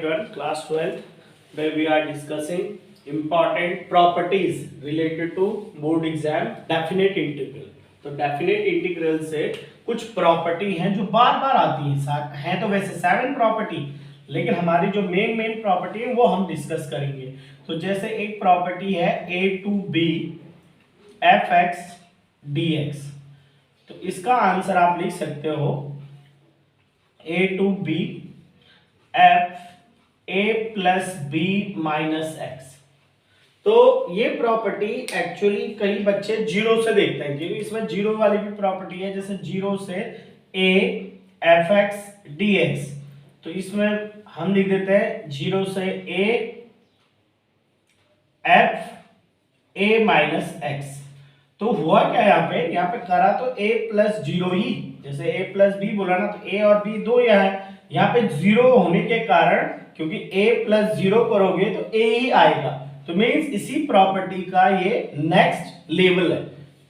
everyone, class 12. Where we are discussing important properties related to board exam definite integral. तो definite integral से कुछ property हैं जो बार बार आती हैं तो वैसे 7 प्रॉपर्टी, लेकिन हमारी जो मेन प्रॉपर्टी है वो हम डिस्कस करेंगे। तो जैसे एक प्रॉपर्टी है a to b fx dx, तो इसका आंसर आप लिख सकते हो a to b f a plus b minus x. तो ये प्रॉपर्टी एक्चुअली कई बच्चे जीरो से देखते हैं, क्योंकि इसमें जीरो वाली भी प्रॉपर्टी है, जैसे जीरो से a f x d x. तो इसमें हम लिख देते हैं जीरो से a F a minus x. तो हुआ क्या यहाँ पे करा तो a प्लस जीरो ही, जैसे a प्लस बी बोला ना, तो a और b दो यहाँ पे जीरो होने के कारण, क्योंकि a प्लस जीरो करोगे तो a ही आएगा। तो मीन्स इसी प्रॉपर्टी का ये नेक्स्ट लेवल है,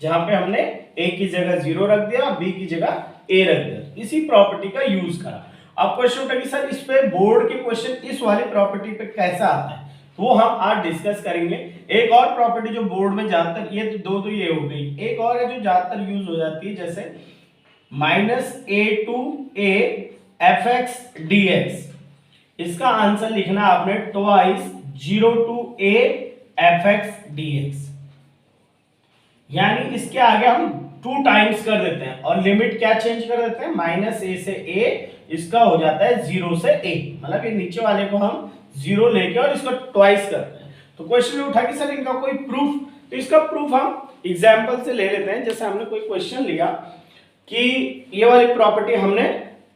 जहां पे हमने a की जगह जीरो रख दिया और b की जगह a रख दिया, इसी प्रॉपर्टी का यूज करा। अब क्वेश्चन उठा कि सर इस पे बोर्ड के क्वेश्चन इस वाली प्रॉपर्टी पे कैसा आता है, तो वो हम आज डिस्कस करेंगे। एक और प्रॉपर्टी जो बोर्ड में ज्यादातर, ये तो ये हो गई, एक और है जो ज्यादातर यूज हो जाती है, जैसे minus a to a f x d x. इसका आंसर लिखना आपने twice zero to a f x d x, यानी इसके आगे हम 2 टाइम्स कर देते हैं और लिमिट क्या चेंज कर देते हैं, माइनस a से a, इसका हो जाता है 0 से a, मतलब ये नीचे वाले को हम 0 लेके और इसको ट्वाइस करते हैं। तो क्वेश्चन उठा कि सर इनका कोई प्रूफ, तो इसका प्रूफ हम एग्जाम्पल से ले लेते हैं। जैसे हमने कोई क्वेश्चन लिया कि ये वाली प्रॉपर्टी हमने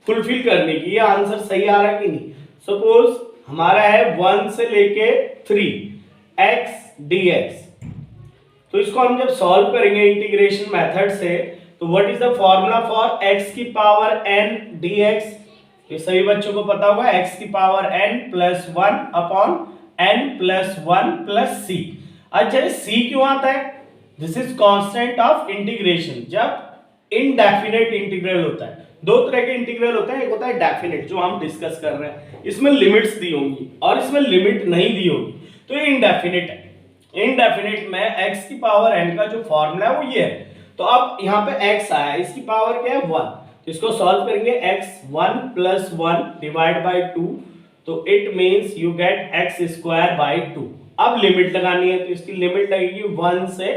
फुलफिल करने की, ये आंसर सही आ रहा है कि नहीं। सपोज हमारा है 1 से लेके 3 x dx, तो इसको हम जब सॉल्व करेंगे इंटीग्रेशन मेथड से, तो what is the formula for x की पावर n dx। ये सभी बच्चों को पता होगा, x की power n plus 1 upon n plus 1 plus c। अच्छा c क्यों आता है, this is constant of integration. जब इनडेफिनेट इंटीग्रल होता है, दो तरह के इंटीग्रल होते हैं, एक होता है डेफिनेट जो हम डिस्कस कर रहे हैं, इसमें लिमिट्स दी होंगी और इसमें लिमिट नहीं दी होगी, तो ये इनडेफिनेट है। इनडेफिनेट में x की पावर n का जो फॉर्मूला है वो ये है। तो अब यहाँ पे x आया, इसकी पावर क्या है 1, तो इसको सॉल्व करेंगे x 1 प्लस 1 डिवाइड बाई 2, तो it means you get x square by 2। अब लिमिट लगानी है, तो इसकी लिमिट लगेगी 1 से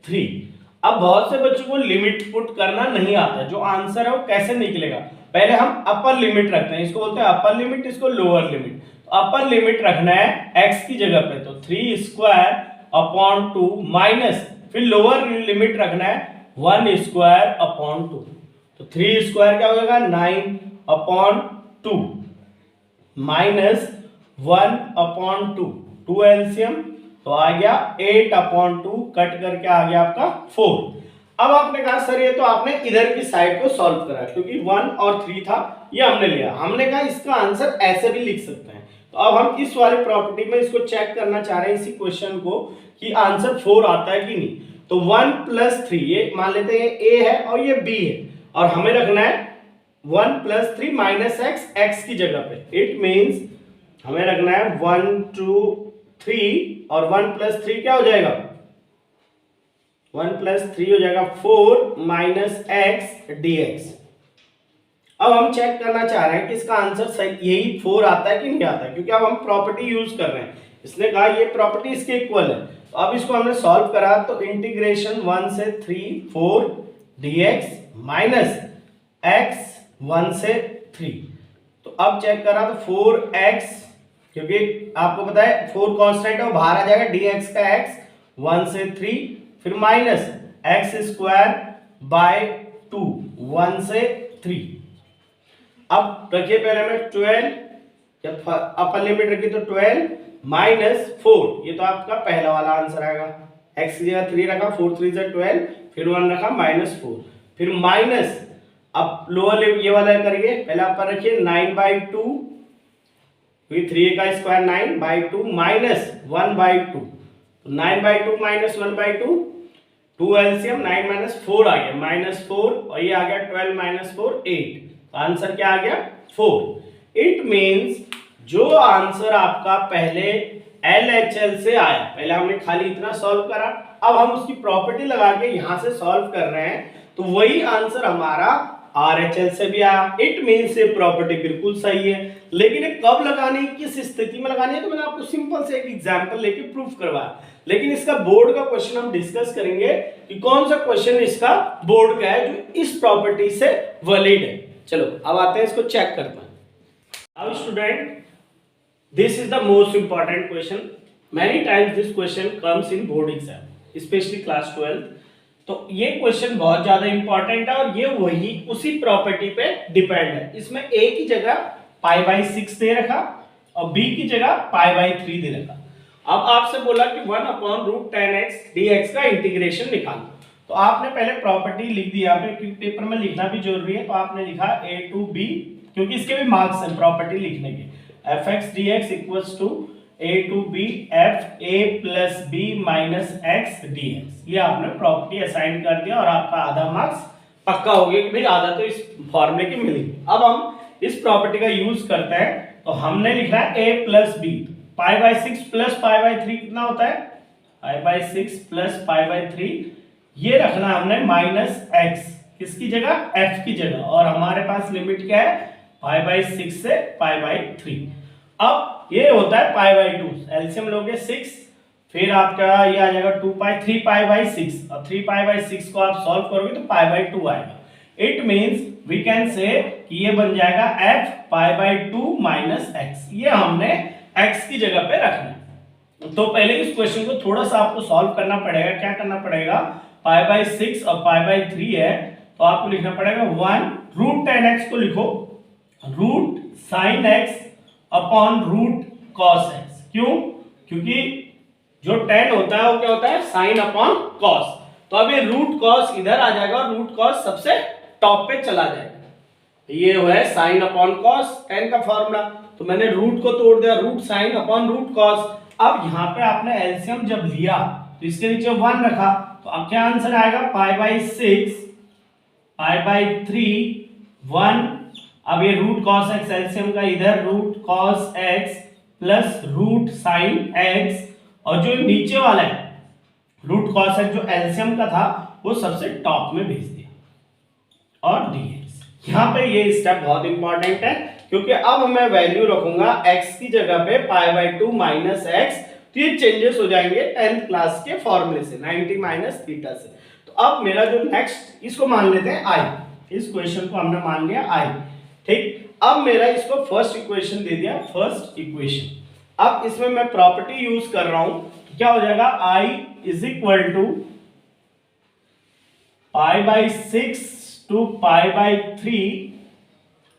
3। अब बहुत से बच्चों को लिमिट पुट करना नहीं आता, जो आंसर है वो कैसे निकलेगा, पहले हम अपर लिमिट रखते हैं, इसको बोलते हैं अपर लिमिट, इसको लोअर लिमिट। तो अपर लिमिट रखना है x की जगह पे, तो 3 स्क्वायर अपॉन 2 माइनस, फिर लोअर लिमिट रखना है 1 स्क्वायर अपॉन 2, तो 3 स्क्वायर क्या हो जाएगा 9 अपॉन 2 माइनस 1 अपॉन 2 एलसीएम, तो आ गया 8 अपॉन 2, कट करके आ गया आपका 4। अब आपने कहा सर ये तो आपने इधर की साइड को सॉल्व करा, क्योंकि 1 और 3 था ये हमने लिया, हमने कहा इसका आंसर ऐसे भी लिख सकते हैं। तो अब हम इस वाली प्रॉपर्टी में इसको चेक करना चाह रहे हैं, इसी क्वेश्चन को, कि आंसर 4 आता है कि नहीं। तो 1 प्लस 3, ये मान लेते हैं a है और ये b है, और हमें रखना है 1 प्लस 3 माइनस x की जगह पे। इट मीन्स हमें रखना है 1 2 3 और 1 प्लस 3 क्या हो जाएगा, 1 प्लस 3 हो जाएगा 4 माइनस x dx। अब हम चेक करना चाह रहे हैं कि इसका आंसर सही यही 4 आता है कि नहीं आता है, क्योंकि अब हम प्रॉपर्टी यूज कर रहे हैं। इसने कहा ये प्रॉपर्टी इसके इक्वल है, तो अब इसको हमने सॉल्व करा, तो इंटीग्रेशन 1 से 3 4 dx माइनस x 1 से 3। तो अब चेक करा तो 4x, क्योंकि आपको पता है 4 कांस्टेंट है, वो बाहर आ जाएगा, dx का x 1 से 3, फिर माइनस x स्क्वायर बाय 2 1 से 3। अब रखिए पहले में 12, जब अपर लिमिट रखी तो 12 माइनस 4, ये तो आपका पहला वाला आंसर आएगा, x की जगह 3 रखा, 4 3 से 12, फिर 1 रखा माइनस 4, फिर माइनस, अब लोअर ये वाला करिए, पहले अपर रखिए 9/2, 3 का square 9 by 2 minus 1/2, 9/2 minus 1/2, 2 LCM 9 minus 4 आ गया, -4, और ये आ गया 12 माइनस 4 8, तो आंसर क्या आ गया 4। इट मीन्स जो आंसर आपका पहले LHL से आया, पहले हमने खाली इतना सॉल्व करा, अब हम उसकी प्रॉपर्टी लगा के यहां से सॉल्व कर रहे हैं, तो वही आंसर हमारा RHL से भी आया। इट मीन्स ये प्रॉपर्टी बिल्कुल सही है, लेकिन ये कब लगानी, किस स्थिति में लगानी है, तो मैंने आपको सिंपल से एक एग्जांपल लेके प्रूफ करवाया। लेकिन इसका बोर्ड का क्वेश्चन हम डिस्कस करेंगे कि कौन सा क्वेश्चन इसका बोर्ड का है जो इस प्रॉपर्टी से वैलिड है। चलो अब आते हैं इसको चेक करते हैं। अब student, this is the most important question. Many times this question comes in board exam, especially class 12. तो ये क्वेश्चन बहुत ज्यादा इंपॉर्टेंट है और ये वही उसी प्रॉपर्टी पे डिपेंड है। इसमें a की जगह π/6 दे रखा और b की जगह π/3 दे रखा। अब आपसे बोला कि 1/√10x dx का इंटीग्रेशन निकालो, तो आपने पहले प्रॉपर्टी लिख दी यहाँ पे, क्योंकि पेपर में लिखना भी जरूरी है, तो आपने लिखा a to b, क्योंकि इसके भी मार्क्स हैं प्रॉपर्टी लिखने के। fx dx equals to a to b f a plus b minus x dx। ये आपने प्रॉपर्टी असाइन कर दिया और आपका आधा मार्क्स पक्का हो गया कि भाई आधा तो इस फॉर्मूले की मिलेगी। अब हम इस प्रॉपर्टी का यूज करते हैं, तो हमने लिखा है a प्लस b, π/6 प्लस π/3 कितना होता है, π/6 प्लस π/3, ये रखना हमने माइनस x किसकी जगह, f की जगह, और हमारे पास लिमिट क्या है π/6 से π/3। अब ये होता है π/2, एलसीएम लोगे 6, फिर आपका ये आ जाएगा 3 π/6 और 3 π/6 को आप सॉल्व करोगे तो π/2 आएगा। It means we can say कि ये बन जाएगा f π/2 माइनस x। ये हमने x की जगह पे रखना है। तो पहले इस क्वेश्चन को थोड़ा सा आपको सॉल्व करना पड़ेगा। क्या करना पड़ेगा, π/6 और π/3 है, तो आपको लिखना पड़ेगा 1√10x को लिखो root sine x upon root cos x। क्यों, क्योंकि जो 10 होता है वो क्या होता है, साइन अपॉन कॉस। तो अब ये रूट कॉस इधर आ जाएगा और रूट कॉस सबसे टॉप पे चला जाएगा। ये है साइन अपॉन कॉस, 10 का फॉर्मूला, तो मैंने रूट को तोड़ दिया, root sine upon root cos. अब यहाँ पे आपने एलसीएम जब लिया तो इसके नीचे 1 रखा, तो अब क्या आंसर आएगा, π/6 π/3 1। अब ये रूट कॉस एक्स एलसीएम का इधर root cos x plus root sine x, और जो नीचे वाला है रूट कॉस एक्स जो एलसीएम का था वो सबसे टॉप में भेज दिया और dx। यहाँ पे ये स्टेप बहुत इंपॉर्टेंट है, क्योंकि अब मैं वैल्यू रखूंगा x की जगह पे π/2 माइनस x, तो ये चेंजेस हो जाएंगे 10th क्लास के फॉर्मूले से 90 माइनस थीटा से। तो अब मेरा जो नेक्स्ट, इसको मान लेते हैं i, इस क्वेश्चन को हमने मान लिया i, ठीक। अब मेरा इसको फर्स्ट इक्वेशन दे दिया, फर्स्ट इक्वेशन। अब इसमें मैं प्रॉपर्टी यूज कर रहा हूं, तो क्या हो जाएगा, i is equal to π/6 to π/3,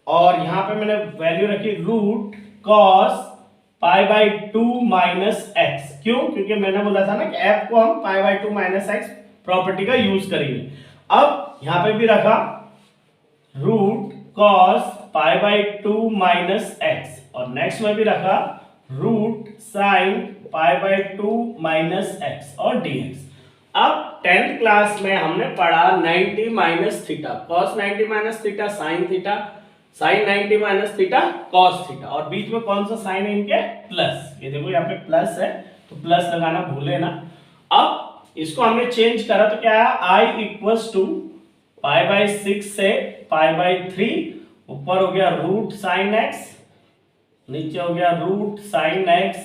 और यहां पे मैंने वैल्यू रखी रूट कॉस π/2 माइनस एक्स। क्यों, क्योंकि मैंने बोला था ना कि f को हम π/2 माइनस एक्स प्रॉपर्टी का यूज करेंगे। अब यहां पे भी रखा रूट cos π/2 माइनस एक्स, और नेक्स्ट में भी रखा रूट साइन π/2 माइनस एक्स और dx। अब 10th क्लास में हमने पढ़ा 90 minus theta, cos 90 minus theta sine theta, sine 90 minus theta cos theta, और बीच में कौन सा साइन है इनके, प्लस। ये देखो यहाँ पे प्लस है, तो प्लस लगाना भूले ना। अब इसको हमने चेंज करा तो क्या है, i इक्वल्स टू π/6 से π/3, ऊपर हो गया रूट साइन एक्स, नीचे हो गया root sine x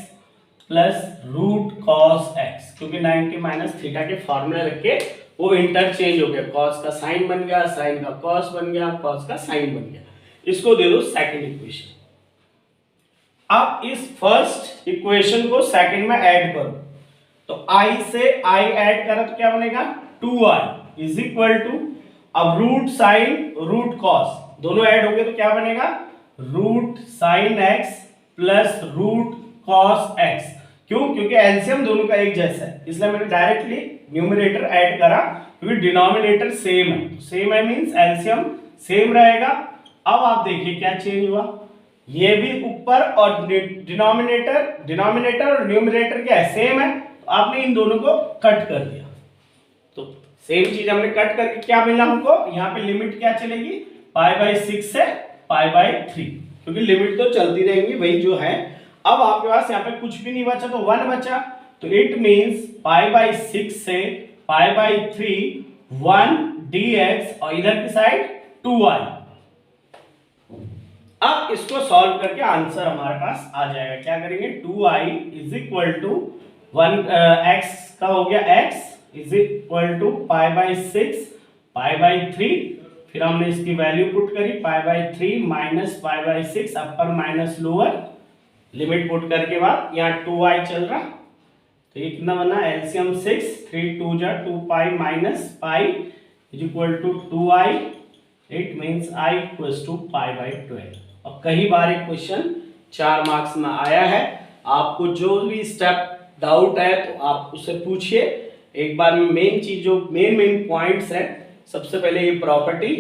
plus root cos x, क्योंकि 90 माइनस थीटा के फॉर्मूले रख के वो इंटरचेंज हो गया, कॉस का साइन बन गया, साइन का कॉस बन गया, कॉस का साइन बन गया। इसको दे दो सेकंड इक्वेशन। अब इस फर्स्ट इक्वेशन को सेकंड में ऐड करो, तो i से i ऐड करा तो क्या बनेगा, 2i इज इक्वल टू, अब रूट साइन रूट कॉस दोनों ऐड हो गए तो क्या बनेगा, root sine x plus root cos x. क्यों, क्योंकि एलसीएम दोनों का एक जैसा है, इसलिए मैंने डायरेक्टली न्यूमरेटर ऐड करा, क्योंकि डिनोमिनेटर सेम है, तो सेम है मींस एलसीएम सेम रहेगा। अब आप देखिए क्या चेंज हुआ, ये भी ऊपर और डिनोमिनेटर और न्यूमरेटर क्या है, सेम है, तो आपने इन दोनों को कट कर दिया। तो सेम चीज हमने कट करके क्या मिला हमको, यहाँ पे लिमिट क्या चलेगी, π/6 से π/3, क्योंकि लिमिट तो चलती रहेंगी वही जो है। अब आपके पास यहाँ पे कुछ भी नहीं बचा तो 1 बचा, तो इट मींस पाई बाई 6 से पाई बाई 3 1 dx और इधर की साइड 2y। अब इसको सॉल्व करके आंसर हमारे पास आ जाएगा। क्या करेंगे, 2i is equal to 1 x का हो गया x is equal to pi by 6 pi by 3, फिर हमने इसकी वैल्यू पुट करी pi by 3 minus pi by 6 upper minus lower, limit put करके बाद यहाँ 2i चल रहा, तो ये कितना बना एलसीएम 6 3 2 जा 2 pi minus pi is equal to 2i, it means i equals to pi by 12। और कई बार एक क्वेश्चन 4 मार्क्स में आया है, आपको जो भी स्टेप डाउट है तो आप उससे पूछिए। एक बार में मेन चीज जो मेन पॉइंट्स है, सबसे पहले ये प्रॉपर्टी,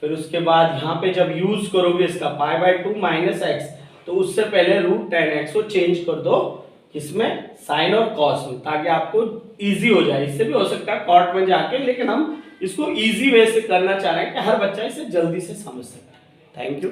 फिर उसके बाद यहाँ पे जब यूज करोगे इसका पाई बाई 2 माइनस एक्स, तो उससे पहले रूट 10x को चेंज कर दो इसमें साइन और कॉस में, ताकि आपको इजी हो जाए। इससे भी हो सकता है कॉट में जाके, लेकिन हम इसको इजी वे से करना चाह रहे हैं कि हर बच्चा इसे जल्दी से समझ सके। Thank you.